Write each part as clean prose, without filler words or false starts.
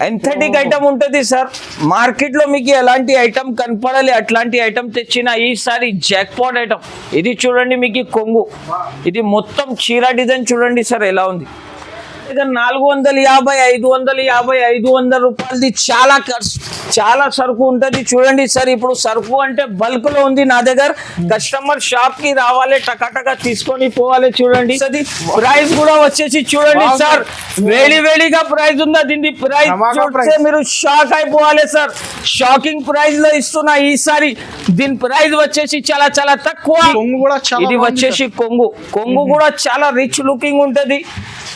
ఎంథెటిక్ item ఉంటుంది sir. Market లో మీకు ఎలాంటి ఐటమ్ కనపడాలి అట్లాంటి ఐటమ్ తెచ్చిన ఈసారి జాక్పాట్ ఐటమ్. ఇది చూడండి మీకు కొంగు, ఇది మొత్తం చీర డిజైన్ చూడండి సార్ ఎలా ఉంది. 450, 550, 500 రూపాయలది చాలా సరుకు ఉంటుంది చూడండి సార్. ఇప్పుడు సరుకు అంటే బల్క్ లో ఉంది నా దగ్గర. కస్టమర్ షాప్ కి రావాలి, టకాటకా తీసుకొని పోవాలి చూడండి. అది ప్రైస్ కూడా వచ్చేసి చూడండి సార్, వేడిగా ప్రైస్ ఉందా. దీని ప్రైస్ చూస్తే మీరు షాక్ అయిపోవాలి సార్. షాకింగ్ ప్రైస్ లో ఇస్తున్నా ఈసారి. దీని ప్రైస్ వచ్చేసి చాలా తక్కువ. ఇది వచ్చేసి కొంగు కూడా చాలా రిచ్ లుకింగ్ ఉంటది.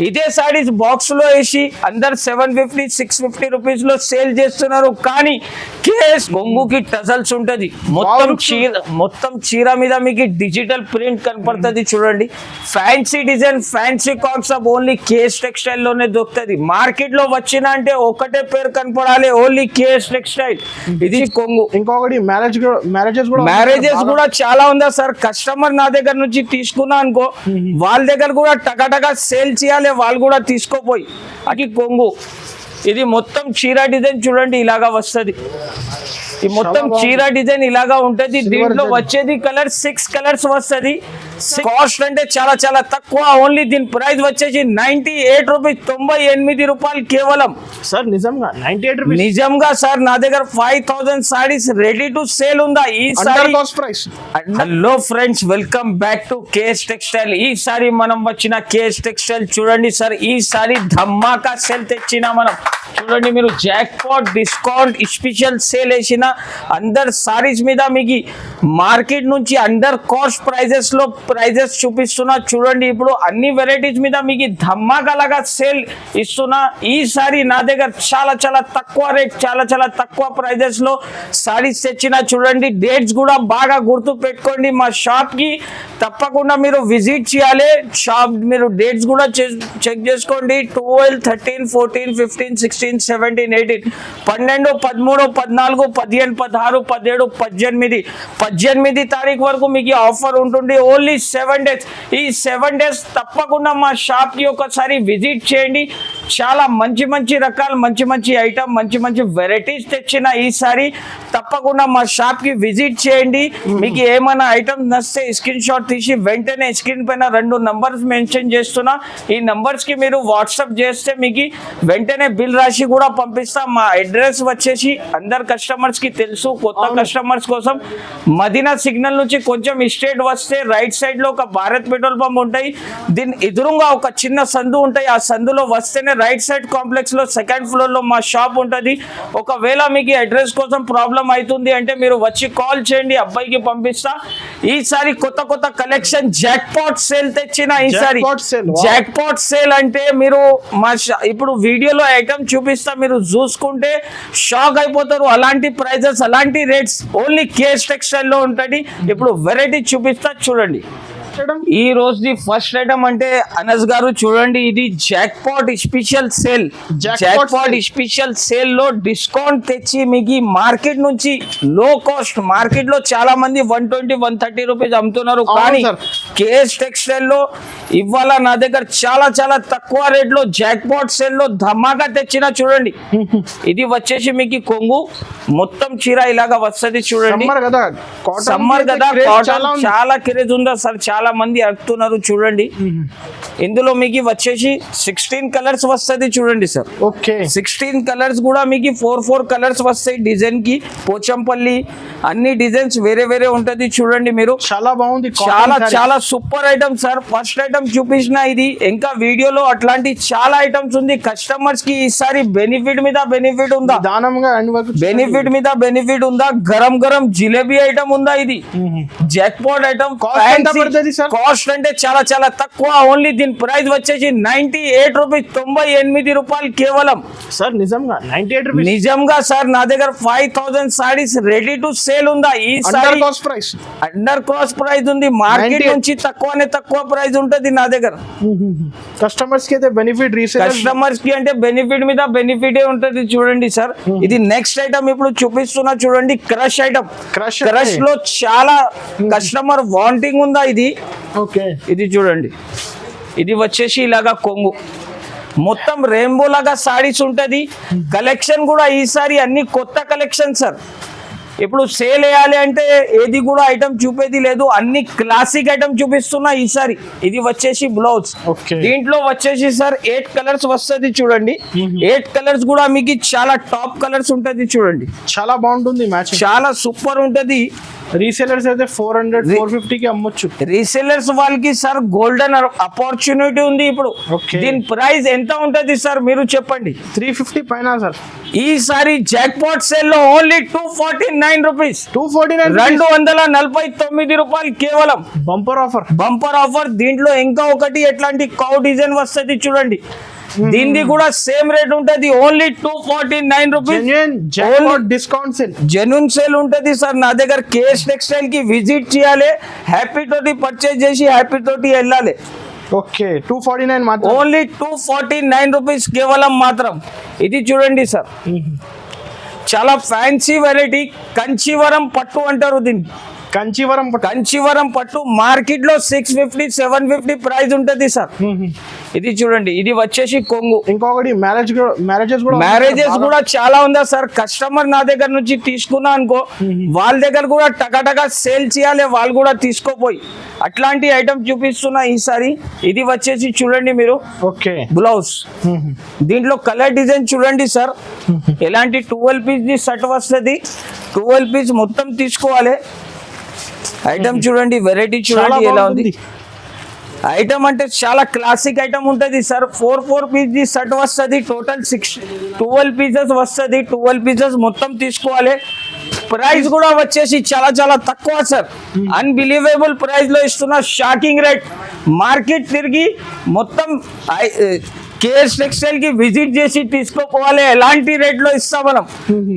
ఇదే సారీస్ బాక్స్ లో వేసి అందరు 750, 650 రూపీస్ లో సేల్ చేస్తున్నారు. కానీ కేస్ కొంగుకి టజల్స్ ఉంటది. మొత్తం చీర మీద మీకు డిజిటల్ ప్రింట్ కనపడుతుంది చూడండి. Fancy design, fancy concept only KS textile లోనే దొరుకుతుంది. మార్కెట్ లో వచ్చిన అంటే ఒకటే పేరు కనపడాలి, ఓన్లీ కేఎస్ టెక్స్టైల్. ఇది కొంగు. ఇంకొకటి మ్యారేజెస్ కూడా చాలా ఉందా సార్. కస్టమర్ నా దగ్గర నుంచి తీసుకున్నా అనుకో, వాళ్ళ దగ్గర కూడా టకాటకా సేల్ చేయాలి, వాళ్ళు కూడా తీసుకోపోయి. అది కొంగు. ఇది మొత్తం చీర డిజైన్ చూడండి ఇలాగా వస్తుంది. ఈ మొత్తం చీర డిజైన్ ఇలాగా ఉంటది. దీంట్లో వచ్చేది కలర్ 6 కలర్స్ వస్తుంది. కాస్ట్ అంటే చాలా తక్కువ. ఓన్లీ దీని ప్రైస్ వచ్చేసి 98 రూపీస్, 98 రూపాయలు కేవలం. సార్ నిజంగా 98 రూపీస్? నిజంగా సార్, నా దగ్గర 5000 సారీస్ రెడీ టు సేల్ ఉందా ఈ sorry. Hello friends, welcome back to KS textile. ఈ సారీ మనం వచ్చిన కేఎస్ టెక్స్టైల్ చూడండి సార్. ఈ సారీ ధమాకా సేల్ తెచ్చిన మనం చూడండి. మీరు జాక్పాట్ డిస్కౌంట్ స్పెషల్ సేల్ వేసిన అందర్ సారీస్ మీద మీకు మార్కెట్ నుంచి అండర్ కాస్ట్ ప్రైజెస్ లో ప్రైజెస్ చూపిస్తున్నా చూడండి. ఇప్పుడు అన్ని వెరైటీస్ మీద మీకు ధమాకాలాగా సేల్ ఇస్తున్నా. ఈ సారీ నా దగ్గర చాలా తక్కువ రేట్, చాలా తక్కువ ప్రైజెస్ లో సారీస్ తెచ్చిన చూడండి. డేట్స్ కూడా బాగా గుర్తు పెట్టుకోండి. మా షాప్ కి తప్పకుండా మీరు విజిట్ చేయాలి. షాప్ మీరు డేట్స్ కూడా చెక్ చేసుకోండి. 12, 13, 14, 15, 16, 17, 18, 12, 13, 14, 15, 16, 17, 18 తారీఖు వరకు మీకు ఆఫర్ ఉంటుంది. Only 7 days. ఈ 7 డేస్ తప్పకుండా మా షాప్ కి ఒకసారి విజిట్ చేయండి. చాలా మంచి రకాలు, మంచి ఐటమ్, మంచి వెరైటీస్ తెచ్చిన ఈసారి తప్పకుండా మా షాప్ కి విజిట్ చేయండి. మీకు ఏమైనా ఐటమ్ నచ్చితే స్క్రీన్ షాట్ తీసి వెంటనే స్క్రీన్ పైన 2 నంబర్స్ మెన్షన్ చేస్తున్నా. ఈ నంబర్స్ కి మీరు వాట్సాప్ చేస్తే మీకు వెంటనే బిల్ రాసి కూడా పంపిస్తా. మా అడ్రస్ వచ్చేసి అందరు కస్టమర్స్ కి తెలుసు, కొత్త కస్టమర్స్ కోసం మదీనా సిగ్నల్ నుంచి కొంచెం స్ట్రేట్ వస్తే రైట్ సైడ్ లో ఒక భారత్ పెట్రోల్ పంప్ ఉంటాయి. దీని ఎదురుగా ఒక చిన్న సందు ఉంటాయి. ఆ సందులో వస్తేనే రైట్ సైడ్ కాంప్లెక్స్ లో 2nd ఫ్లోర్ లో మా షాప్ ఉంటుంది. ఒకవేళ మీకు అడ్రస్ కోసం ప్రాబ్లం అవుతుంది అంటే మీరు వచ్చి కాల్ చేయండి, అబ్బాయికి పంపిస్తా. ఈసారి కొత్త కలెక్షన్ జాక్పాట్ సేల్ తెచ్చిన. ఈసారి జాక్పాట్ సేల్ అంటే మీరు మా ఇప్పుడు వీడియోలో ఐటమ్ చూపిస్తా, మీరు చూసుకుంటే షాక్ అయిపోతారు. అలాంటి ప్రైజెస్, అలాంటి రేట్స్ ఓన్లీ కేఎస్ టెక్స్టైల్ లో ఉంటుంది. ఇప్పుడు వెరైటీ చూపిస్తా చూడండి. ఈ రోజు ఫస్ట్ ఐటమ్ అంటే అనస్ గారు చూడండి, ఇది jackpot special sale. Jackpot special sale లో డిస్కౌంట్ తెచ్చి మీకు మార్కెట్ నుంచి లో కాస్ట్, మార్కెట్ లో చాలా మంది 120, 130 రూపీస్ అమ్ముతున్నారు. కానీ కేఎస్ టెక్స్టైల్ లో ఇవాళ నా దగ్గర చాలా తక్కువ రేట్ లో జాక్పాట్ సేల్ లో ధమాకా తెచ్చిన చూడండి. ఇది వచ్చేసి మీకు కొంగు, మొత్తం చీర ఇలాగా వస్తుంది చూడండి. సమ్మర్ కదా, కాటన్ చాలా క్రేజ్ ఉందా సార్, చాలా మంది అడుగుతున్నారు చూడండి. ఇందులో మీకు వచ్చేసి 16 కలర్స్ వస్తుంది చూడండి సార్. 16 కలర్స్ కూడా మీకు 4 కలర్స్ వస్తాయి. డిజైన్ కి పోచంపల్లి అన్ని డిజైన్స్ వేరే ఉంటది చూడండి. మీరు చాలా బాగుంది, చాలా super item sir. First item చూపించిన ఇది. ఇంకా వీడియోలో అట్లాంటి చాలా ఐటమ్స్ ఉంది. కస్టమర్స్ కి ఈసారి బెనిఫిట్ మీద బెనిఫిట్ ఉందా, బెనిఫిట్ మీద బెనిఫిట్ ఉందా. గరం జిలేబీ ఐటమ్ ఉందా. ఇది జాక్పాట్ ఐటమ్. కాస్ట్ అంటే చాలా తక్కువ. ఓన్లీ దీని ప్రైస్ వచ్చేసి 98 రూపీస్, 98 రూపాయలు కేవలం. సార్ నిజంగా 98 రూపీస్? నిజంగా సార్, నా దగ్గర 5000 సారీస్ రెడీ టు సేల్ ఉందా. ఈ సారీ అండర్ కాస్ట్ ప్రైస్ ఉంది. మార్కెట్ నుంచి తక్కువ ప్రైస్ ఉంటది నా దగ్గర. కస్టమర్స్ కి అయితే బెనిఫిట్, కస్టమర్స్ కి అంటే బెనిఫిట్ మీద బెనిఫిట్ ఉంటది చూడండి సార్. ఇది నెక్స్ట్ ఐటమ్ ఇప్పుడు చూపిస్తున్నా చూడండి. Crush item. క్రష్ లో చాలా కస్టమర్ వాంటింగ్ ఉందా. ఇది చూడండి. ఇది వచ్చేసి ఇలాగా కొంగు. మొత్తం రెయిన్బో లాగా సారీస్ ఉంటది. కలెక్షన్ కూడా ఈసారి అన్ని కొత్త కలెక్షన్ సార్. ఇప్పుడు సేల్ వేయాలి అంటే ఏది కూడా ఐటమ్ చూపేది లేదు, అన్ని క్లాసిక్ ఐటమ్ చూపిస్తున్నా ఈసారి. ఇది వచ్చేసి బ్లౌజ్. దీంట్లో వచ్చేసి సార్ 8 కలర్స్ వస్తుంది చూడండి. 8 కలర్స్ కూడా మీకు చాలా టాప్ కలర్స్ ఉంటది చూడండి. చాలా బాగుంటుంది మ్యాచ్, చాలా సూపర్ ఉంటది. రీసేలర్స్ అయితే 400-450 కి అమ్మొచ్చు. రీసేలర్స్ వాళ్ళకి సార్ గోల్డెన్ ఆపర్చునిటీ ఉంది ఇప్పుడు. దీని ప్రైస్ ఎంత ఉంటది సార్ మీరు చెప్పండి? 350 పైన సార్. ఈసారి జాక్పాట్ సేల్ లో ఓన్లీ 249 రూపీస్. 249 రూపాయలు కేవలం. Bumper offer, bumper offer. దీంట్లో ఇంకా ఒకటి ఎట్లాంటి కౌ డిజైన్ వస్తుంది చూడండి. దీనికి కూడా సేమ్ రేట్ ఉంటది, only 249 rupees. Discount sale, genuine sale ఉంటది సార్. నా దగ్గర కేఎస్ టెక్స్టైల్ కి విజిట్ చేయాలి, హ్యాపీ తోటి పర్చేజ్ చేసి హ్యాపీ తోటి వెళ్ళాలి. ఓకే 249 మాత్రం, ఓన్లీ 249 రూపీస్ కేవలం మాత్రం. ఇది చూడండి సార్, చాలా ఫ్యాన్సీ వెరైటీ. కంచీవరం పట్టు అంటారు దీన్ని. కంచీవరం పట్టు మార్కెట్ లో 650-750 ప్రైస్ ఉంటది సార్. ఇది చూడండి, ఇది వచ్చేసి కొంగు. ఇంకొకటి మ్యారేజెస్ కూడా చాలా ఉందా సార్. కస్టమర్ నా దగ్గర నుంచి తీసుకున్నా అనుకో, వాళ్ళ దగ్గర కూడా టకాటకా సేల్ చేయాలి, వాళ్ళు కూడా తీసుకోపోయి. అట్లాంటి ఐటమ్ చూపిస్తున్నా ఈసారి. ఇది వచ్చేసి చూడండి మీరు, ఓకే బ్లౌజ్. దీంట్లో కలర్ డిజైన్ చూడండి సార్. ఎలాంటి 12 పీస్ ది షర్ట్ వస్తుంది. 12 పీస్ మొత్తం తీసుకోవాలి. ఐటమ్ చూడండి, వెరైటీ చూడండి ఎలా ఉంది. ఐటమ్ అంటే చాలా క్లాసిక్ ఐటమ్ ఉంటుంది సార్. 4 పీస్ ది షర్ట్ వస్తుంది. టోటల్ 12 పీసెస్ వస్తుంది. 12 పీసెస్ మొత్తం తీసుకోవాలి. ప్రైస్ కూడా వచ్చేసి చాలా చాలా తక్కువ సార్. అన్బిలీవబుల్ ప్రైస్ లో ఇస్తున్నా, షాకింగ్ రేట్. మార్కెట్ తిరిగి మొత్తం కేఎస్ టెక్స్టైల్ కి విజిట్ చేసి తీసుకోవాలి, ఎలాంటి రేట్ లో ఇస్తాం మనం.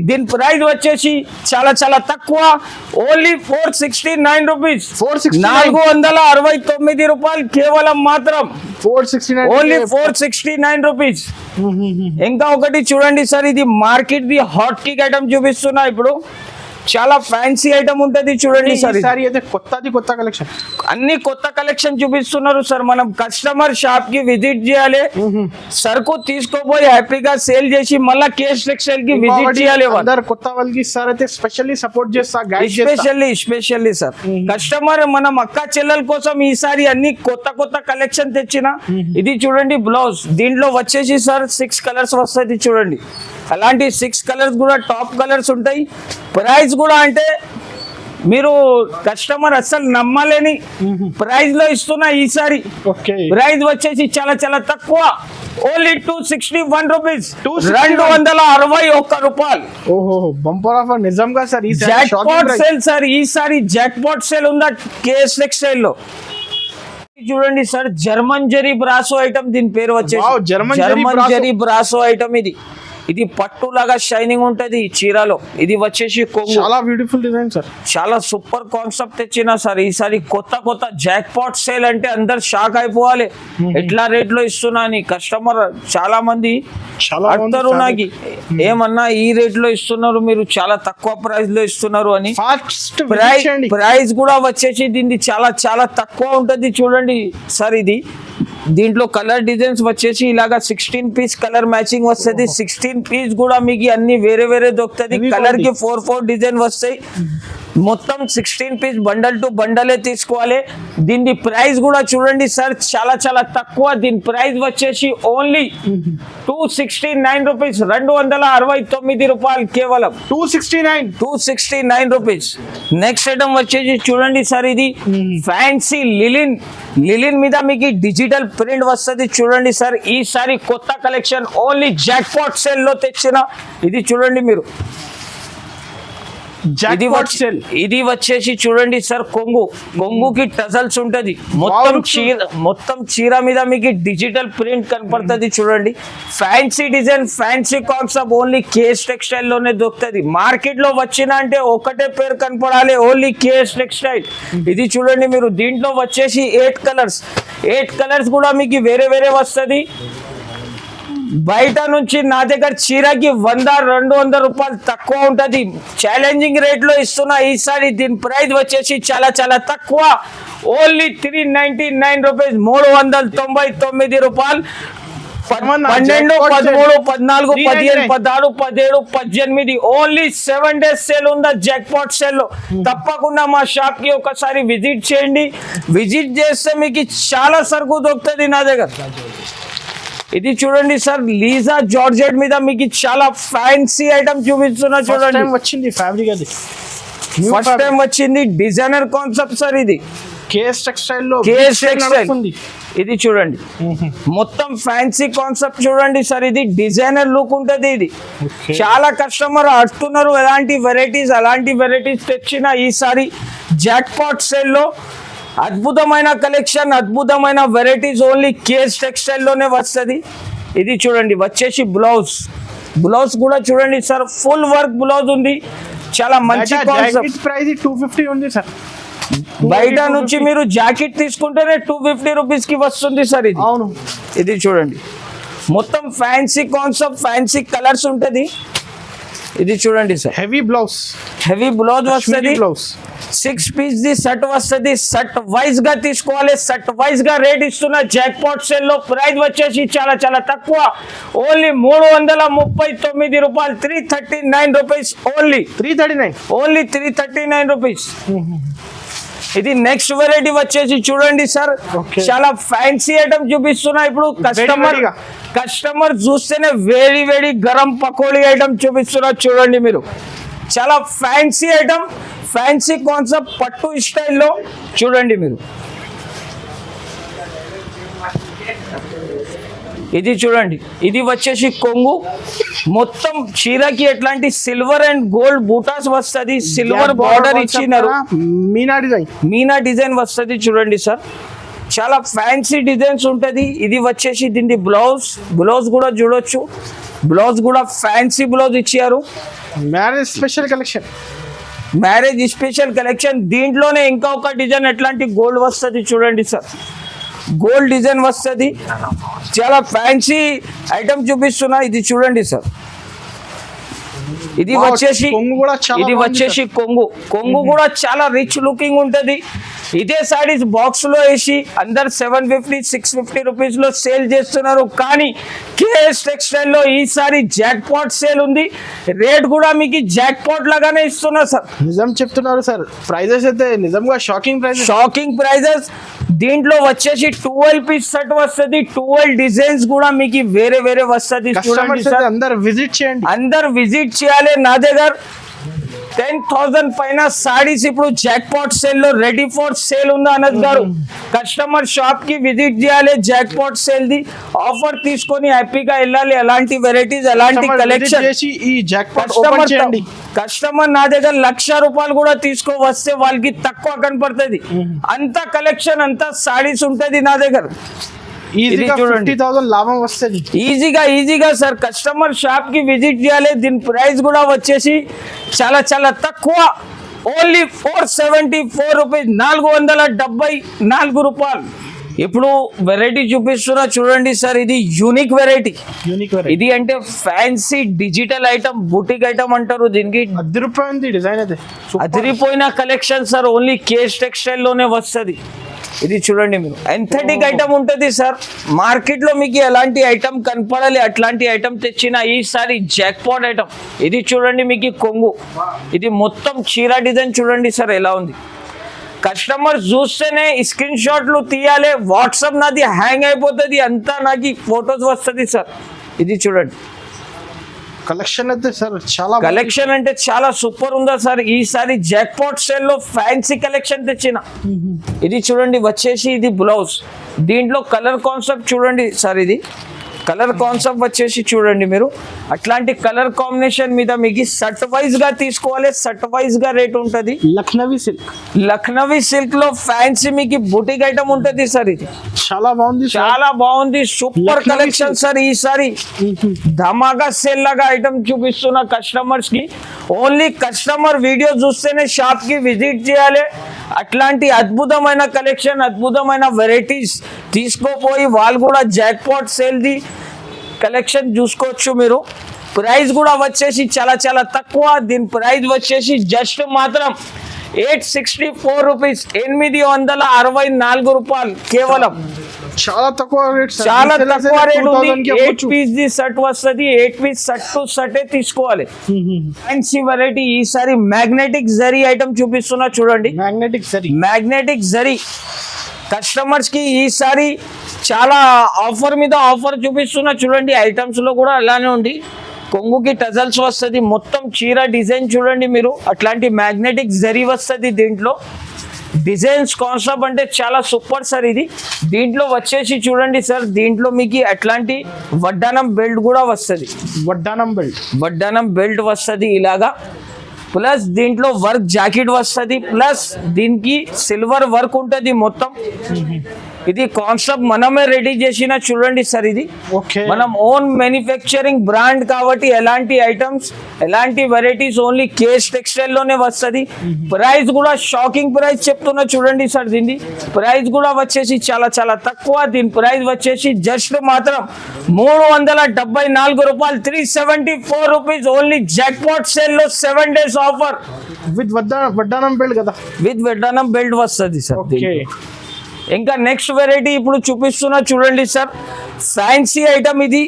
దీని ప్రైస్ వచ్చేసి చాలా చాలా తక్కువ, ఓన్లీ 469 రూపీస్. 469 రూపాయలు కేవలం మాత్రం. 469, ఓన్లీ 469 రూపీస్. ఇంకా ఒకటి చూడండి సార్, ఇది market the hot cake item చూపిస్తున్నా ఇప్పుడు. చాలా ఫ్యాన్సీ ఐటమ్ ఉంటది చూడండి సార్. అయితే కొత్త కలెక్షన్, అన్ని కొత్త కలెక్షన్ చూపిస్తున్నారు సార్. మనం కస్టమర్ షాప్ కి విజిట్ చేయాలి, సరుకు తీసుకోపోయి హ్యాపీగా సేల్ చేసి మళ్ళా కేఎస్ టెక్స్టైల్ కి విజిట్ చేయాలి. కొత్త వాళ్ళకి సార్ అయితే స్పెషల్లీ సపోర్ట్ చేస్తా, స్పెషల్లీ సార్. కస్టమర్ మనం అక్క చెల్లెల కోసం ఈసారి అన్ని కొత్త కలెక్షన్ తెచ్చిన. ఇది చూడండి బ్లౌజ్. దీంట్లో వచ్చేసి సార్ 6 కలర్స్ వస్తుంది చూడండి. అలాంటి 6 కలర్స్ కూడా టాప్ కలర్స్ ఉంటాయి. ప్రైస్ కూడా అంటే మీరు కస్టమర్ అస్సలు నమ్మలేని ప్రైస్ లో ఇస్తున్నా ఈసారి. ప్రైస్ వచ్చేసి చాలా చాలా తక్కువ, ఓన్లీ 261 రూపీస్. 261 రూపాయలు. ఓహో, బంపర్ ఆఫర్ నిజంగా సార్. జాక్పాట్ సేల్ సార్ ఈసారి. జాక్పాట్ సేల్ ఉందా కేఎస్ టెక్స్టైల్ లో. చూడండి sir, German zari brasso item. దీని పేరు వచ్చేసి జర్మన్ జరీ బ్రాసో ఐటమ్. ఇది పట్టు లాగా షైనింగ్ ఉంటది చీరలో. ఇది వచ్చేసి కొంగు. చాలా బ్యూటిఫుల్ డిజైన్ సార్. చాలా సూపర్ కాన్సెప్ట్ తెచ్చిన సార్ ఈసారి. కొత్త జాక్పాట్ సేల్ అంటే అందరు షాక్ అయిపోవాలి, ఎట్లా రేట్ లో ఇస్తున్నా అని. కస్టమర్ చాలా మంది అడుగుతారు నాకు, ఏమన్నా ఈ రేట్ లో ఇస్తున్నారు మీరు, చాలా తక్కువ ప్రైస్ లో ఇస్తున్నారు అని. ప్రైస్ కూడా వచ్చేసి దీన్ని చాలా చాలా తక్కువ ఉంటది చూడండి సార్. ఇది దీంట్లో కలర్ డిజైన్స్ వచ్చేసి ఇలాగా 16 పీస్ కలర్ మ్యాచింగ్ వస్తుంది. 16 పీస్ కూడా మీకు అన్ని వేరే దొరుకుతుంది. కలర్ కి 4 డిజైన్ వస్తాయి. మొత్తం 16 పీస్ బండల్ టు బండలే తీసుకోవాలి. దీని ప్రైస్ కూడా చూడండి సార్, చాలా చాలా తక్కువ. దీని ప్రైస్ వచ్చేసి ఓన్లీ 269 రూపీస్. 269 రూపాయలు కేవలం. 269 రూపీస్. నెక్స్ట్ ఐటమ్ వచ్చేసి చూడండి సార్, ఇది ఫ్యాన్సీ లిలిన్ మీద మీకు డిజిటల్ ప్రింట్ వస్తుంది చూడండి సార్. ఈసారి కొత్త కలెక్షన్ ఓన్లీ జాక్పాట్ సేల్ లో తెచ్చిన. ఇది చూడండి మీరు, ఇది వచ్చేసి చూడండి సార్ కొంగుకి టజల్స్ ఉంటది. మొత్తం చీర మీద మీకు డిజిటల్ ప్రింట్ కనపడుతుంది చూడండి. Fancy design, fancy concept only KS textile లోనే దొరుకుతుంది. మార్కెట్ లో వచ్చిన అంటే ఒకటే పేరు కనపడాలి, ఓన్లీ కేఎస్ టెక్స్టైల్. ఇది చూడండి మీరు, దీంట్లో వచ్చేసి 8 కలర్స్ కూడా మీకు వేరే వస్తుంది. బయట నుంచి నా దగ్గర చీరకి 100-200 రూపాయలు తక్కువ ఉంటది. ఛాలెంజింగ్ రేట్ లో ఇస్తున్నా ఈసారి. దీని ప్రైస్ వచ్చేసి చాలా చాలా తక్కువ, ఓన్లీ 399 రూపీస్. 399 రూపాయలు. 12, 13, 14, 15, 16, 17, 18 ఓన్లీ 7 days సేల్ ఉందా జాక్పాట్ సేల్ లో. తప్పకుండా మా షాప్ కి ఒకసారి విజిట్ చేయండి. విజిట్ చేస్తే మీకు చాలా సరుకు దొరుకుతుంది నా దగ్గర. ఇది చూడండి సార్, లీజా జార్జెట్ మీద మీకు చాలా ఫ్యాన్సీ ఐటమ్ చూపిస్తున్నా చూడండి. వచ్చింది ఫ్యాబ్రిక్ అది ఫస్ట్ టైం వచ్చింది డిజైనర్ కాన్సెప్ట్ సార్. ఇది కేఎస్ టెక్స్టైల్ లో కేఎస్ టెక్స్టైల్. ఇది చూడండి మొత్తం ఫ్యాన్సీ కాన్సెప్ట్ చూడండి సార్. ఇది డిజైనర్ లుక్ ఉంటది. ఇది చాలా కస్టమర్ అడుగుతున్నారు అలాంటి వెరైటీస్ తెచ్చిన ఈసారి జాక్పాట్ సేల్ లో అద్భుతమైన కలెక్షన్, అద్భుతమైన వెరైటీస్ ఓన్లీ కేఎస్ టెక్స్టైల్ లోనే వస్తుంది. ఇది చూడండి వచ్చేసి బ్లౌజ్ కూడా చూడండి సార్, ఫుల్ వర్క్ బ్లౌజ్ ఉంది. చాలా మంచి కాన్సెప్ట్. ప్రైస్ 250 ఉంది సార్. బయట నుంచి మీరు జాకెట్ తీసుకుంటేనే 250 రూపీస్ కి వస్తుంది సార్. ఇది అవును. ఇది చూడండి మొత్తం ఫ్యాన్సీ కాన్సెప్ట్, ఫ్యాన్సీ కలర్స్ ఉంటది. ఇది చూడండి సార్, హెవీ బ్లౌజ్ వస్తుంది. 6 పీస్ ది సెట్ వస్తుంది. సెట్ వైజ్ గా తీసుకోవాలి. సెట్ వైజ్ గా రేట్ ఇస్తున్న జాక్పాట్ సేల్ లో. ప్రైస్ వచ్చేసి చాలా చాలా తక్కువ, ఓన్లీ 339 రూపాయలు, 339 రూపీస్ ఓన్లీ. 339 రూపీస్. ఇది నెక్స్ట్ వెరైటీ వచ్చేసి చూడండి సార్, చాలా ఫ్యాన్సీ ఐటమ్ చూపిస్తున్నా ఇప్పుడు. కస్టమర్ చూస్తేనే వేడి గరం పకోడీ ఐటమ్ చూపిస్తున్నా చూడండి మీరు. చాలా ఫ్యాన్సీ ఐటమ్, ఫ్యాన్సీ కాన్సెప్ట్, పట్టు స్టైల్లో చూడండి మీరు. ఇది చూడండి, ఇది వచ్చేసి కొంగు. మొత్తం చీరకి ఎట్లాంటి సిల్వర్ అండ్ గోల్డ్ బూటాస్ వస్తుంది. సిల్వర్ బార్డర్ ఇచ్చినారు, మీనా డిజైన్ వస్తుంది చూడండి సార్. చాలా ఫ్యాన్సీ డిజైన్స్ ఉంటుంది. ఇది వచ్చేసి దీని బ్లౌజ్ కూడా చూడొచ్చు. బ్లౌజ్ కూడా ఫ్యాన్సీ బ్లౌజ్ ఇచ్చారు. Marriage special collection. దీంట్లోనే ఇంకా ఒక డిజైన్ ఎట్లాంటి గోల్డ్ వస్తుంది చూడండి సార్. గోల్డ్ డిజైన్ వస్తుంది. చాలా ఫ్యాన్సీ ఐటమ్ చూపిస్తున్నా. ఇది చూడండి సార్, ఇది వచ్చేసి కొంగు కూడా చాలా రిచ్ లుకింగ్ ఉంటది. ఇదే సారీస్ బాక్స్ లో వేసి అందరు 750, 650 రూపీస్ లో సేల్ చేస్తున్నారు. కానీ కేఎస్ టెక్స్టైల్ లో ఈసారి జాక్పాట్ సేల్ ఉంది. రేట్ కూడా మీకు జాక్పాట్ లాగానే ఇస్తున్నా సార్. నిజం చెప్తున్నారు సార్, ప్రైజెస్ అయితే నిజంగా షాకింగ్ ప్రైజెస్. దీంట్లో వచ్చేసి 12 పీస్ సెట్ వస్తుంది. 12 డిజైన్స్ కూడా మీకు వేరే వస్తుంది చూడండి సార్. అందరు విజిట్ చేయాలి నా దగ్గర. 10,000 పైన సారీస్ ఇప్పుడు జాక్పాట్ సేల్ లో రెడీ ఫర్ సేల్ ఉంది అనంత్ గారు. కస్టమర్ షాప్ కి విజిట్ చేయాలి. జాక్పాట్ సేల్ ది ఆఫర్ తీసుకొని హ్యాపీగా వెళ్ళాలి. అలాంటి వెరైటీస్, అలాంటి కలెక్షన్. కస్టమర్ నా దగ్గర 1,00,000 రూపాయలు కూడా తీసుకో వస్తే వాళ్ళకి తక్కువ కనపడుతుంది. అంత కలెక్షన్, అంత సారీస్ ఉంటది నా దగ్గర. చూడండి 50,000 లాభం వస్తుంది ఈజీగా సార్. కస్టమర్ షాప్ కి విజిట్ చేయాలి. దీని ప్రైస్ కూడా వచ్చేసి చాలా తక్కువ, ఓన్లీ 474 రూపీస్, 474 రూపాయలు. ఇప్పుడు వెరైటీ చూపిస్తున్నా చూడండి సార్. ఇది యూనిక్ వెరైటీ. ఇది అంటే fancy digital item, boutique item అంటారు దీనికి. అదిరిపోయిన collection sir. Only KS textile లోనే వస్తుంది. ఇది చూడండి మీరు, ఎంథెటిక్ ఐటమ్ ఉంటుంది సార్. మార్కెట్ లో మీకు ఎలాంటి ఐటమ్ కనపడాలి అట్లాంటి ఐటమ్ తెచ్చిన ఈసారి జాక్పాట్ ఐటమ్. ఇది చూడండి మీకు కొంగు. ఇది మొత్తం చీర డిజైన్ చూడండి సార్ ఎలా ఉంది. కస్టమర్ చూస్తేనే స్క్రీన్ షాట్లు తీయాలి. వాట్సాప్ నాది హ్యాంగ్ అయిపోతుంది, అంతా నాకు ఫొటోస్ వస్తుంది సార్. ఇది చూడండి కలెక్షన్ అంటే చాలా సూపర్ ఉందా సార్. ఈసారి జాక్పాట్ సేల్ లో ఫ్యాన్సీ కలెక్షన్ తెచ్చిన. ఇది చూడండి వచ్చేసి ఇది బ్లౌజ్. దీంట్లో కలర్ కాన్సెప్ట్ చూడండి సార్. ఇది కలర్ కాన్సెప్ట్ వచ్చేసి చూడండి మీరు. అట్లాంటి కలర్ కాంబినేషన్ మీద మీకు సెట్ వైజ్ గా తీసుకోవాలి. సెట్ వైజ్ గా రేట్ ఉంటుంది. లక్నవీ సిల్క్ లో ఫ్యాన్సీ మీకు బుటిక్ ఐటమ్ ఉంటుంది సార్. ఇది చాలా బాగుంది సూపర్ కలెక్షన్ సార్. ఈసారి ధమాకా సేల్ లాగా ఐటమ్ చూపిస్తున్న కస్టమర్స్ కి. ఓన్లీ కస్టమర్ వీడియో చూస్తేనే షాప్ కి విజిట్ చేయాలి. అట్లాంటి అద్భుతమైన కలెక్షన్, అద్భుతమైన వెరైటీస్ తీసుకోపోయి వాళ్ళు కూడా జాక్పాట్ సేల్ ది కలెక్షన్ చూసుకోవచ్చు మీరు. ప్రైస్ కూడా వచ్చేసి చాలా తక్కువ. దీని ప్రైస్ వచ్చేసి జస్ట్ మాత్రం 864 రూపీస్, 864 రూపాయలు కేవలం. చాలా తక్కువ రేట్ సార్. చాలా Resellers తక్కువ అయితే రేట్ ఉంది. 2000 కి 8 అమ్మొచ్చు. పీస్ ది షర్ట్ వస్తుంది. 8 పీస్ షర్ట్ టు షర్టే తీసుకోవాలి. ఫ్యాన్సీ వెరైటీ ఈసారి మ్యాగ్నెటిక్ జరీ ఐటమ్ చూపిస్తున్నా చూడండి. మ్యాగ్నెటిక్ సరి. మ్యాగ్నెటిక్ జరీ కస్టమర్స్ కి ఈసారి చాలా ఆఫర్ మీద ఆఫర్ చూపిస్తున్నా చూడండి. ఐటమ్స్ లో కూడా అలానే ఉంది. కొంగుకి టజల్స్ వస్తుంది. మొత్తం చీర డిజైన్ చూడండి మీరు. అట్లాంటి మ్యాగ్నెటిక్ జరీ వస్తుంది దీంట్లో. డిజైన్స్ కాన్సెప్ట్ అంటే చాలా సూపర్ సార్ ఇది. దీంట్లో వచ్చేసి చూడండి సార్, దీంట్లో మీకు అట్లాంటి వడ్డానం బెల్ట్ కూడా వస్తుంది. వడ్డానం బెల్ట్. వడ్డానం బెల్ట్ వస్తుంది ఇలాగా. ప్లస్ దీంట్లో వర్క్ జాకెట్ వస్తుంది. ప్లస్ దీనికి సిల్వర్ వర్క్ ఉంటుంది మొత్తం. ఇది కాన్సెప్ట్ మనమే రెడీ చేసిన చూడండి సార్. ఇది ఓకే. మనం ఓన్ మ్యానుఫ్యాక్చరింగ్ బ్రాండ్ కాబట్టి ఎలాంటి ఐటమ్స్ ఎలాంటి వెరైటీస్ ఓన్లీ కేస్ టెక్స్టైల్ లోనే వస్తుంది. ప్రైస్ కూడా షాకింగ్ ప్రైస్ చెప్తున్నా చూడండి సార్. దీన్ని ప్రైస్ కూడా వచ్చేసి చాలా చాలా తక్కువ. దీని ప్రైస్ వచ్చేసి జస్ట్ మాత్రం 374 రూపాయలు, 374 రూపీస్ ఓన్లీ. జాక్పాట్ సేల్ లో 7 days ఆఫర్ విత్ వడ్డానం బెల్ట్ కదా. విత్ వెడ్డానం బెల్ట్ వస్తుంది సార్. ఓకే. ఇంకా నెక్స్ట్ వెరైటీ ఇప్పుడు చూపిస్తున్నా చూడండి సార్. ఫ్యాన్సీ ఐటమ్ ఇది.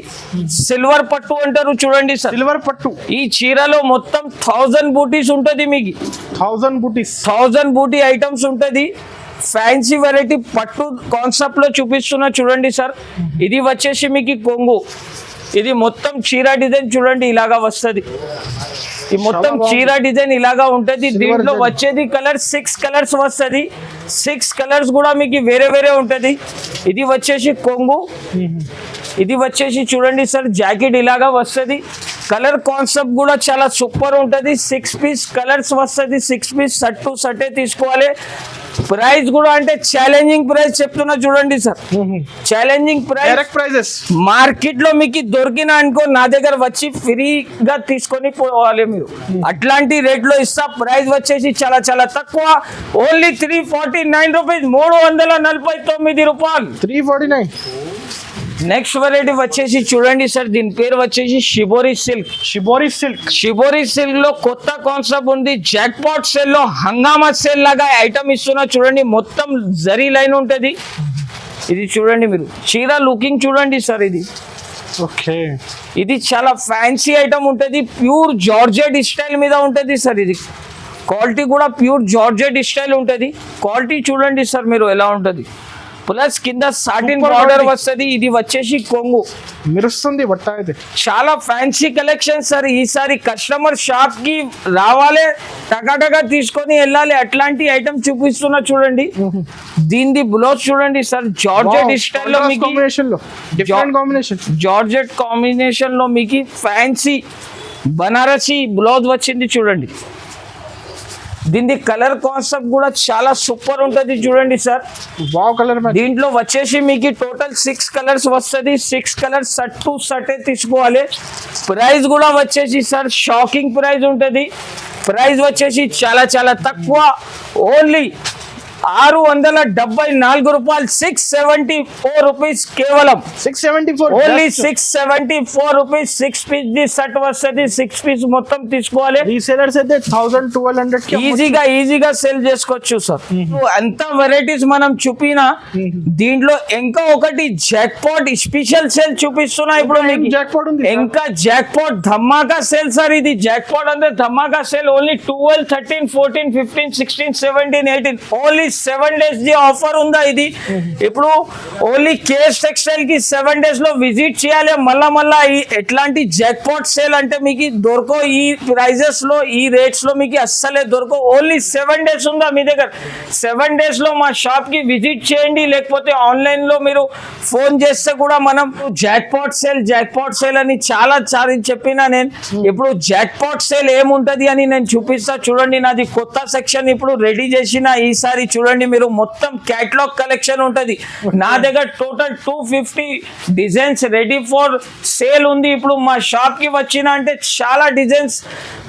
సిల్వర్ పట్టు అంటారు చూడండి సార్. సిల్వర్ పట్టు. ఈ చీరలో మొత్తం 1000 బూటీస్ ఉంటుంది మీకు. 1000 బూటీస్. 1000 బూటీ ఐటమ్స్ ఉంటుంది. ఫ్యాన్సీ వెరైటీ పట్టు కాన్సెప్ట్ లో చూపిస్తున్నా చూడండి సార్. ఇది వచ్చేసి మీకు కొంగు. ఇది మొత్తం చీర డిజైన్ చూడండి ఇలాగా వస్తుంది. ఈ మొత్తం చీర డిజైన్ ఇలాగా ఉంటది. దీంట్లో వచ్చేది కలర్ 6 కలర్స్ వస్తుంది. 6 కలర్స్ కూడా మీకు వేరే వేరే ఉంటది. ఇది వచ్చేసి కొంగు. ఇది వచ్చేసి చూడండి సార్ జాకెట్ ఇలాగా వస్తుంది. కలర్ కాన్సెప్ట్ కూడా చాలా సూపర్ ఉంటది. 6 పీస్ కలర్స్ వస్తుంది. 6 పీస్ షర్ట్ టు షర్టే తీసుకోవాలి. ప్రైస్ కూడా అంటే ఛాలెంజింగ్ ప్రైస్ చెప్తున్నా చూడండి sir. Challenging price. Direct prices. Market లో మీకు దొరికిన అనుకో నా దగ్గర వచ్చి ఫ్రీగా తీసుకొని పోవాలి మీరు. అట్లాంటి రేట్ లో ఇస్తా. ప్రైస్ వచ్చేసి చాలా చాలా తక్కువ. ఓన్లీ 349 రూపీస్, 349 రూపాయలు. 349. నెక్స్ట్ వెరైటీ వచ్చేసి చూడండి సార్. దీని పేరు వచ్చేసి shibori silk. Shibori silk. Shibori silk లో కొత్త కాన్సెప్ట్ ఉంది. జాక్పాట్ సేల్ లో హంగామా సేల్ లాగా ఐటమ్ ఇస్తున్నా చూడండి. మొత్తం జరీ లైన్ ఉంటది. ఇది చూడండి మీరు. చీర లుకింగ్ చూడండి సార్. ఇది ఓకే. ఇది చాలా ఫ్యాన్సీ ఐటమ్ ఉంటది. ప్యూర్ జార్జెట్ స్టైల్ మీద ఉంటది సార్. ఇది క్వాలిటీ కూడా ప్యూర్ జార్జెట్ స్టైల్ ఉంటది. క్వాలిటీ చూడండి సార్ మీరు ఎలా ఉంటది. ప్లస్ కింద సాటిన్ బార్డర్ వస్తుంది. ఇది వచ్చేసి కొంగు. మెరుస్తుంది బట్ట అయితే. చాలా ఫ్యాన్సీ కలెక్షన్ సార్. ఈసారి కస్టమర్ షాప్ కి రావాలి, టకాటకా తీసుకొని వెళ్ళాలి. అట్లాంటి ఐటమ్ చూపిస్తున్నా చూడండి. దీని బ్లౌజ్ చూడండి సార్. జార్జెట్ స్టైల్ లో మీకు జార్జెట్ కాంబినేషన్ లో మీకు ఫ్యాన్సీ బనారసి బ్లౌజ్ వచ్చింది చూడండి. దీని కలర్ కాన్సెప్ట్ కూడా చాలా సూపర్ ఉంటది చూడండి సార్. Wow colour. దీంట్లో వచ్చేసి మీకు టోటల్ 6 కలర్స్ వస్తుంది. 6 కలర్స్ షర్ట్ టు షర్టే తీసుకోవాలి. ప్రైస్ కూడా వచ్చేసి సార్ షాకింగ్ ప్రైస్ ఉంటది. ప్రైస్ వచ్చేసి చాలా చాలా తక్కువ. ఓన్లీ 674 రూపాయలు, 674 రూపీస్ కేవలం. 674. Only 674 rupees. 6 piece the shirt వస్తుంది. 6 పీస్ మొత్తం తీసుకోవాలి. రీసేలర్స్ అయితే 1000-1200 ఈజీగా సేల్ చేసుకోవచ్చు సార్. అంత వెరైటీస్ మనం చూపినా దీంట్లో ఇంకా ఒకటి జాక్పాట్ స్పెషల్ సేల్ చూపిస్తున్నా ఇప్పుడు మీకు. జాక్పాట్ ఉంది. ఇంకా జాక్పాట్ ధమాకా సేల్ సార్. ఇది జాక్పాట్ అంటే ధమాకా sale. Only 12, 13, 14, 15, 16, 17, 18 only 7 days the offer ఉందా ఇది. ఇప్పుడు ఓన్లీ కేఎస్ టెక్స్టైల్ కి 7 days లో విజిట్ చేయాలి. మళ్ళా ఎట్లాంటి జాక్పాట్ సేల్ అంటే మీకు దొరకో. ఈ ప్రైజెస్ లో ఈ రేట్స్ లో మీకు అస్సలే దొరకో. ఓన్లీ 7 days ఉందా మీ దగ్గర. 7 days లో మా షాప్ కి విజిట్ చేయండి. లేకపోతే ఆన్లైన్ లో మీరు ఫోన్ చేస్తే కూడా మనం జాక్పాట్ సేల్ అని చాలా చెప్పినా నేను. ఇప్పుడు జాక్పాట్ సేల్ ఏముంటది అని నేను చూపిస్తా చూడండి. నాది కొత్త సెక్షన్ ఇప్పుడు రెడీ చేసిన. ఈసారి చూడండి మీరు మొత్తం క్యాటలాగ్ కలెక్షన్ ఉంటది నా దగ్గర. Total 250 designs ready for sale ఉంది. ఇప్పుడు మా షాప్ కి వచ్చిన అంటే చాలా డిజైన్స్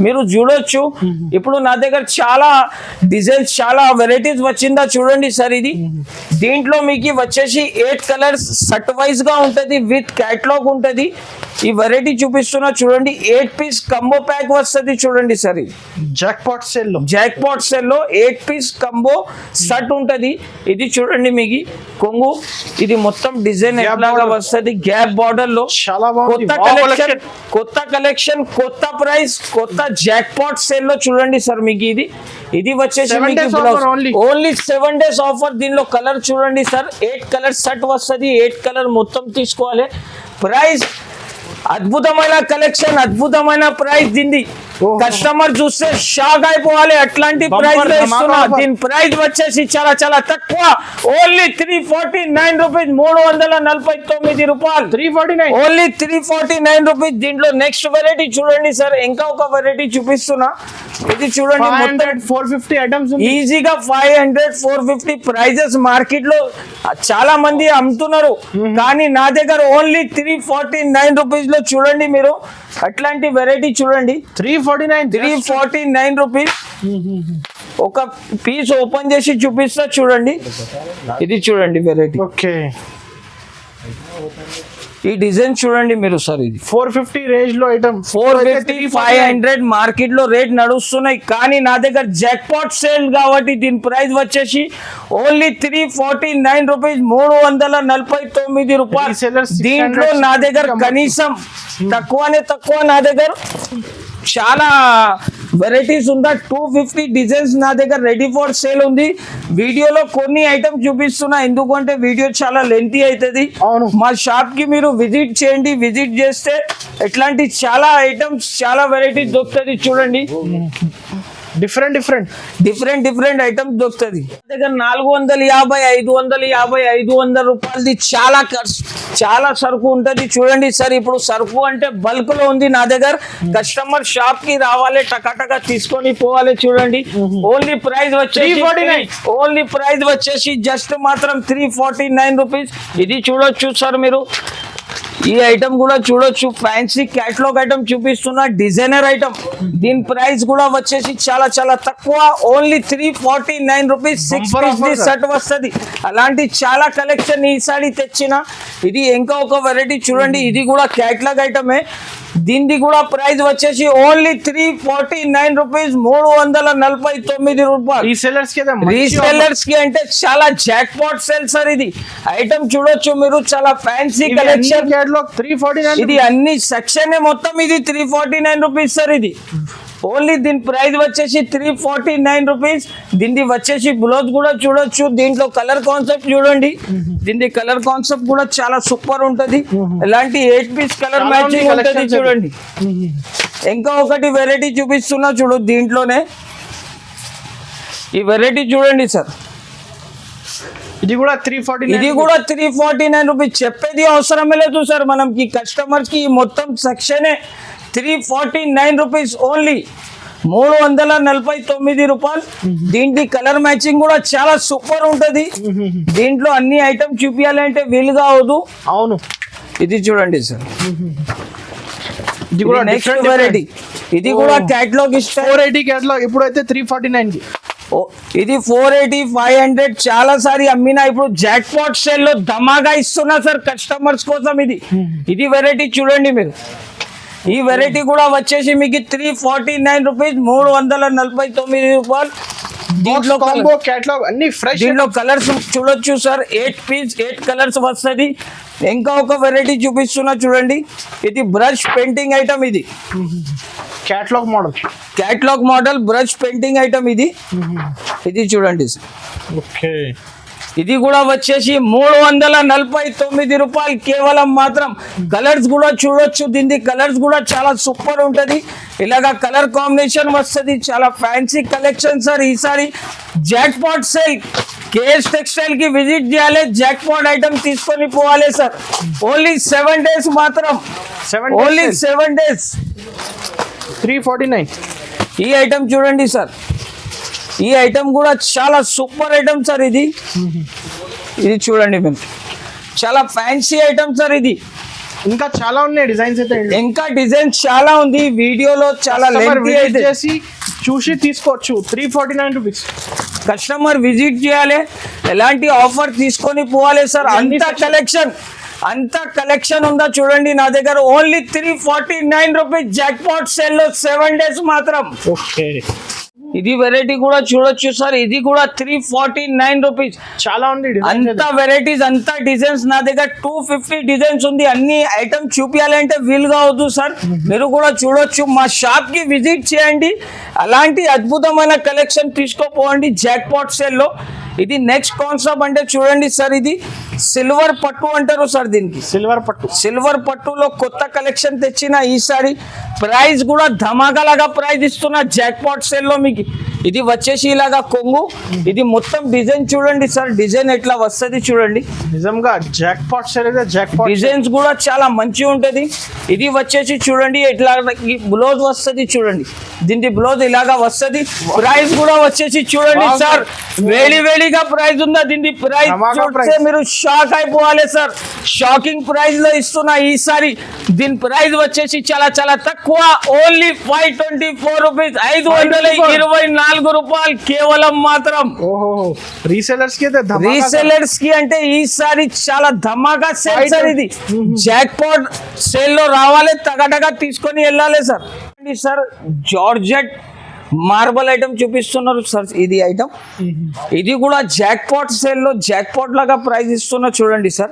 మీరు చూడొచ్చు. ఇప్పుడు నా దగ్గర చాలా డిజైన్స్ చాలా వెరైటీస్ వచ్చిందా చూడండి సార్. ఇది దీంట్లో మీకు వచ్చేసి 8 కలర్స్ షర్ట్ వైజ్ గా ఉంటది. విత్ క్యాటలాగ్ ఉంటది. ఈ వెరైటీ చూపిస్తున్నా చూడండి. 8 పీస్ కంబో ప్యాక్ వస్తుంది చూడండి సార్. ఇది జాక్పాట్ సేల్ లో 8 పీస్ కంబో షర్ట్ ఉంటది. ఇది చూడండి మీకు కొంగు, ఇది మొత్తం డిజైన్ ఎట్లాగా వస్తది గ్యాప్ బార్డర్ లో. చాలా బాగుంది. కొత్త కలెక్షన్, కొత్త ప్రైస్, కొత్త జాక్ పాట్ సేల్ లో చూడండి సార్ మీకు ఇది వచ్చేసి ఓన్లీ 7 days ఆఫర్. దీనిలో కలర్ చూడండి సార్, 8 కలర్ సెట్ వస్తుంది. 8 కలర్ మొత్తం తీసుకోవాలి. ప్రైస్ అద్భుతమైన కలెక్షన్, అద్భుతమైన ప్రైస్. దీన్ని కస్టమర్ చూస్తే షాక్ అయిపోవాలి, అట్లాంటి ప్రైస్ లో ఇస్తున్నా. దీని ప్రైస్ వచ్చేసి చాలా చాలా తక్కువ, ఓన్లీ 349 రూపీస్, 349 రూపాయలు. 349 ఓన్లీ 349 రూపీస్. దీంట్లో నెక్స్ట్ వెరైటీ చూడండి సార్, ఇంకా ఒక వెరైటీ చూపిస్తున్నా. ఇది చూడండి, 450 ఐటమ్స్ ఈజీగా 500 450 ప్రైజెస్ మార్కెట్ లో చాలా మంది అమ్ముతున్నారు, కానీ నా దగ్గర ఓన్లీ 349 రూపీస్ లో చూడండి మీరు. అట్లాంటి వెరైటీ చూడండి, 349 రూపీస్. ఒక పీస్ ఓపెన్ చేసి చూపిస్తా చూడండి. ఇది చూడండి వెరైటీ. ఓకే, ఈ డిజైన్ చూడండి మీరు సార్. ఇది 450 రేంజ్ లో ఐటమ్, 450 500 మార్కెట్ లో రేట్ నడుస్తున్నాయి, కానీ నా దగ్గర జాక్ పాట్ సేల్ కాబట్టి దీని ప్రైస్ వచ్చేసి ఓన్లీ 349 రూపీస్, 349 రూపాయలు. దీంట్లో నా దగ్గర కనీసం తక్కువనే తక్కువ, నా దగ్గర చాలా వెరైటీస్ ఉందా. 250 డిజైన్స్ నా దగ్గర రెడీ ఫర్ సేల్ ఉంది. వీడియోలో కొన్ని ఐటమ్స్ చూపిస్తున్నా, ఎందుకంటే వీడియో చాలా లెంతీ అవుతుంది. మా షాప్ కి మీరు విజిట్ చేయండి. విజిట్ చేస్తే ఎట్లాంటి చాలా ఐటమ్స్, చాలా వెరైటీస్ దొరుకుతుంది. చూడండి, డిఫరెంట్ ఐటమ్స్ దొరుకుతుంది. దగ్గర 450 500 రూపాయలది చాలా సరుకు ఉంటది. చూడండి సార్, ఇప్పుడు సరుకు అంటే బల్క్ లో ఉంది నా దగ్గర. కస్టమర్ షాప్ కి రావాలి, టకాటకా తీసుకొని పోవాలి. చూడండి, ఓన్లీ ప్రైస్ వచ్చేసి జస్ట్ మాత్రం 349 రూపీస్. ఇది చూడొచ్చు సార్ మీరు, ఈ ఐటమ్ కూడా చూడొచ్చు. ఫ్యాన్సీ క్యాటలాగ్ ఐటమ్ చూపిస్తున్నా, డిజైనర్ ఐటమ్. దీని ప్రైస్ కూడా వచ్చేసి చాలా చాలా తక్కువ, ఓన్లీ 349 రూపీస్. 6 పీస్ సెట్ వస్తుంది. అలాంటి చాలా కలెక్షన్ ఈసారి తెచ్చిన. ఇది ఇంకా ఒక వెరైటీ చూడండి, ఇది కూడా క్యాటలాగ్ ఐటమే. దీనిది కూడా ప్రైస్ వచ్చేసి ఓన్లీ 349 రూపీస్, 349 రూపాయలు. రీసెల్లర్స్ కి అంటే చాలా జాక్ పాట్ సేల్ సార్. ఇది ఐటమ్ చూడొచ్చు మీరు, చాలా ఫ్యాన్సీ కలెక్షన్. 349 ఇది అన్ని సెక్షన్ మొత్తం ఇది 349 రూపీస్ సార్. ఇది ఓన్లీ దీని ప్రైస్ వచ్చేసి 349 రూపీస్. దీన్ని వచ్చేసి బ్లౌజ్ కూడా చూడొచ్చు. దీంట్లో కలర్ కాన్సెప్ట్ చూడండి, దీని కలర్ కాన్సెప్ట్ కూడా చాలా సూపర్ ఉంటది. ఇలాంటి 8 పీస్ కలర్ మ్యాచింగ్ ఉంటది. చూడండి, ఇంకా ఒకటి వెరైటీ చూపిస్తున్నా చూడు. దీంట్లోనే ఈ వెరైటీ చూడండి సార్, ఇది కూడా 349 రూపీస్. చెప్పేది అవసరమే లేదు సార్ మనకి కస్టమర్స్ కి. మొత్తం సెక్షనే 349 రూపీస్, ఓన్లీ 349 రూపాయలు. దీంట్లో కలర్ మ్యాచింగ్ కూడా చాలా సూపర్ ఉంటది. దీంట్లో అన్ని ఐటమ్ చూపించాలంటే వీలుగా అవదు. అవును, ఇది చూడండి సార్, ఇది కూడా నెక్స్ట్ వెరైటీ. ఇది కూడా క్యాటలాగ్ ఇస్తారు, 480 క్యాటలాగ్. ఇప్పుడైతే 349 కి. ఇది 480 500 చాలా సారి అమ్మినా. ఇప్పుడు జాక్ పాట్ సేల్ లో ధమాగా ఇస్తున్నా సార్ కస్టమర్స్ కోసం. ఇది వెరైటీ చూడండి మీరు. ఈ వెరైటీ కూడా వచ్చేసి మీకు 349 రూపీస్, 349 రూపాయలు. దీంట్లో క్యాటలాగ్ అన్ని ఫ్రెష్. దీంట్లో కలర్స్ చూడొచ్చు సార్, 8 పీస్ 8 కలర్స్ వస్తుంది. ఇంకా ఒక వెరైటీ చూపిస్తున్నా చూడండి, ఇది బ్రష్ పెయింటింగ్ ఐటమ్. ఇది catalogue model brush painting item. ఇది చూడండి సార్. ఓకే, ఇది కూడా వచ్చేసి 349 రూపాయలు కేవలం మాత్రం. కలర్స్ కూడా చూడొచ్చు, దీని కలర్స్ కూడా చాలా సూపర్ ఉంటది. ఇలాగా కలర్ కాంబినేషన్ వస్తుంది, చాలా ఫ్యాన్సీ కలెక్షన్ సార్. ఈసారి jackpot sale, KS textile కి విజిట్ చేయాలి, జాక్ పాట్ ఐటమ్ తీసుకొని పోవాలి సార్. ఓన్లీ 7 days మాత్రం, ఓన్లీ 7 days. 349. ఈ ఐటమ్ చూడండి సార్, ఈ ఐటమ్ కూడా చాలా సూపర్ ఐటమ్ సార్. ఇది చూడండి మీరు, చాలా ఫ్యాన్సీ ఐటమ్ సార్. ఇది ఇంకా చాలా ఉన్నాయి డిజైన్స్ అయితే, ఇంకా డిజైన్స్ చాలా ఉంది. వీడియోలో చాలా లెంతీ అయితే చూసి తీసుకోవచ్చు. 349 రూపీస్. కస్టమర్ విజిట్ చేయాలి, ఎలాంటి ఆఫర్ తీసుకొని పోవాలి సార్. అంత కలెక్షన్ ఉందా చూడండి నా దగ్గర. Only 349 rupees jackpot sale లో 7 days మాత్రం. ఓకే, ఇది వెరైటీ కూడా చూడొచ్చు సార్, ఇది కూడా 349 రూపీస్. చాలా ఉంది అంత వెరైటీస్ అంతా డిజైన్స్ నా దగ్గర 250 డిజైన్స్ ఉంది. అన్ని ఐటమ్ చూపించాలంటే వీలుగా అవుతుంది సార్. మీరు కూడా చూడొచ్చు, మా షాప్ కి విజిట్ చేయండి, అలాంటి అద్భుతమైన కలెక్షన్ తీసుకోపోండి జాక్ పాట్ సేల్ లో. ఇది నెక్స్ట్ కాన్సెప్ట్ అంటే చూడండి సార్, ఇది సిల్వర్ పట్టు అంటారు సార్ దీనికి. సిల్వర్ పట్టులో కొత్త కలెక్షన్ తెచ్చిన ఈసారి ప్రైస్ కూడా ధమాకాలాగా ప్రైస్ ఇస్తున్నా జాక్ పాట్ సేల్ లో మీకు. ఇది వచ్చేసి ఇలాగా కొంగు, ఇది మొత్తం డిజైన్ చూడండి సార్, డిజైన్ ఎట్లా వస్తుంది చూడండి. నిజంగా జాక్ పాట్ సేల్ అయితే జాక్ పాట్ డిజైన్స్ కూడా చాలా మంచిగా ఉంటది. ఇది వచ్చేసి చూడండి ఎట్లా బ్లౌజ్ వస్తుంది చూడండి, దీనికి బ్లౌజ్ ఇలాగా వస్తుంది. ప్రైస్ కూడా వచ్చేసి చూడండి సార్, వేడిగా ప్రైస్ ఉందా దీనికి. ప్రైస్ చూస్తే మీరు షాక్ అయిపోవాలి సార్, షాకింగ్ ప్రైస్ లో ఇస్తున్నా ఈసారి. దీని ప్రైస్ వచ్చేసి చాలా చాలా తక్కువ, ఓన్లీ 524 రూపీస్, 524 రూపాయలు కేవలం మాత్రం. రీసెలర్స్ కి అంటే ఈసారి చాలా ధమాకా సేల్ సార్. ఇది జాక్ పాట్ సేల్ లో రావాలి, తగటగా తీసుకొని వెళ్ళాలి sir. Sir georgette marble item చూపిస్తున్నారు సార్, ఇది ఐటమ్. ఇది కూడా జాక్ పాట్ సేల్ లో జాక్ పాట్ లాగా ప్రైస్ ఇస్తున్నా చూడండి సార్.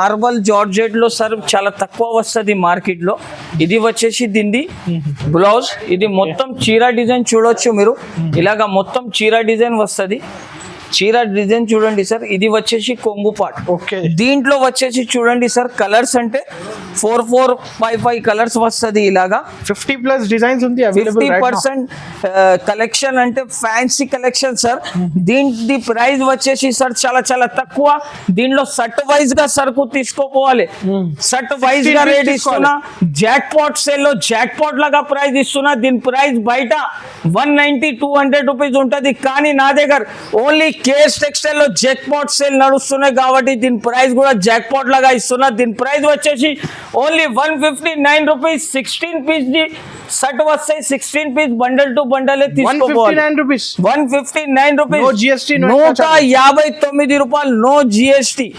మార్బల్ జార్జెట్ లో సార్ చాలా తక్కువ వస్తుంది మార్కెట్ లో. ఇది వచ్చేసి దీన్ని బ్లౌజ్, ఇది మొత్తం చీర డిజైన్ చూడొచ్చు మీరు, ఇలాగా మొత్తం చీర డిజైన్ వస్తుంది. చీర డిజైన్ చూడండి సార్, ఇది వచ్చేసి కొంగు పాట్. దీంట్లో వచ్చేసి చూడండి సార్, కలర్స్ అంటే 4-5 కలర్స్ వస్తుంది ఇలాగా. 50+ డిజైన్స్ ఉంది, 50% కలెక్షన్ అంటే ఫ్యాన్సీ కలెక్షన్ సార్. దీని ప్రైస్ వచ్చేసి సార్ చాలా చాలా తక్కువ. దీనిలో సట్ వైజ్ గా సరుకు తీసుకోపోవాలి, సట్ వైజ్ గా రేట్ ఇస్తున్నా. జాక్ పాట్ సేల్ లో జాక్ పాట్ లాగా ప్రైస్ ఇస్తున్నా. దీని ప్రైస్ బయట 190-200 రూపీస్ ఉంటుంది, కానీ నా దగ్గర ఓన్లీ కేఎస్ టెక్స్టైల్ లో జాక్ పాట్ సేల్ నడుస్తున్నాయి కాబట్టి దీని ప్రైస్ కూడా జాక్ పాట్ లాగా ఇస్తున్నా. దీని ప్రైస్ వచ్చేసి only 159 rupees. 16 piece the set వస్తాయి, 16 పీస్ బండల్ టు బండల్ తీసుకోవాలి. 159 రూపీస్, 159 రూపాయలు, నో జిఎస్టీ.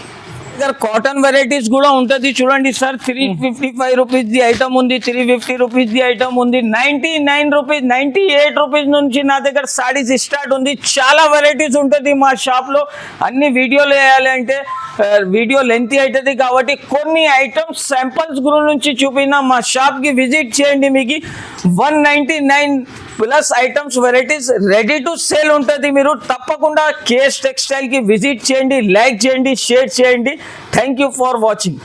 కాటన్ వెరైటీస్ కూడా ఉంటది చూడండి సార్. 355 రూపీస్ ది ఐటమ్ ఉంది, 350 రూపీస్ ది ఐటమ్ ఉంది, 99 రూపీస్, 98 రూపీస్ నుంచి నా దగ్గర సారీస్ స్టార్ట్ ఉంది. చాలా వెరైటీస్ ఉంటుంది మా షాప్ లో. అన్ని వీడియోలు వేయాలి అంటే వీడియో లెంతీ అవుతుంది కాబట్టి కొన్ని ఐటమ్స్ శాంపుల్స్ గురించి చూపిన. మా షాప్ కి విజిట్ చేయండి, మీకు 199+ items varieties ready to sale ఉంటుంది. మీరు తప్పకుండా కేఎస్ టెక్స్టైల్ కి విజిట్ చేయండి, లైక్ చేయండి, షేర్ చేయండి. Thank you for watching.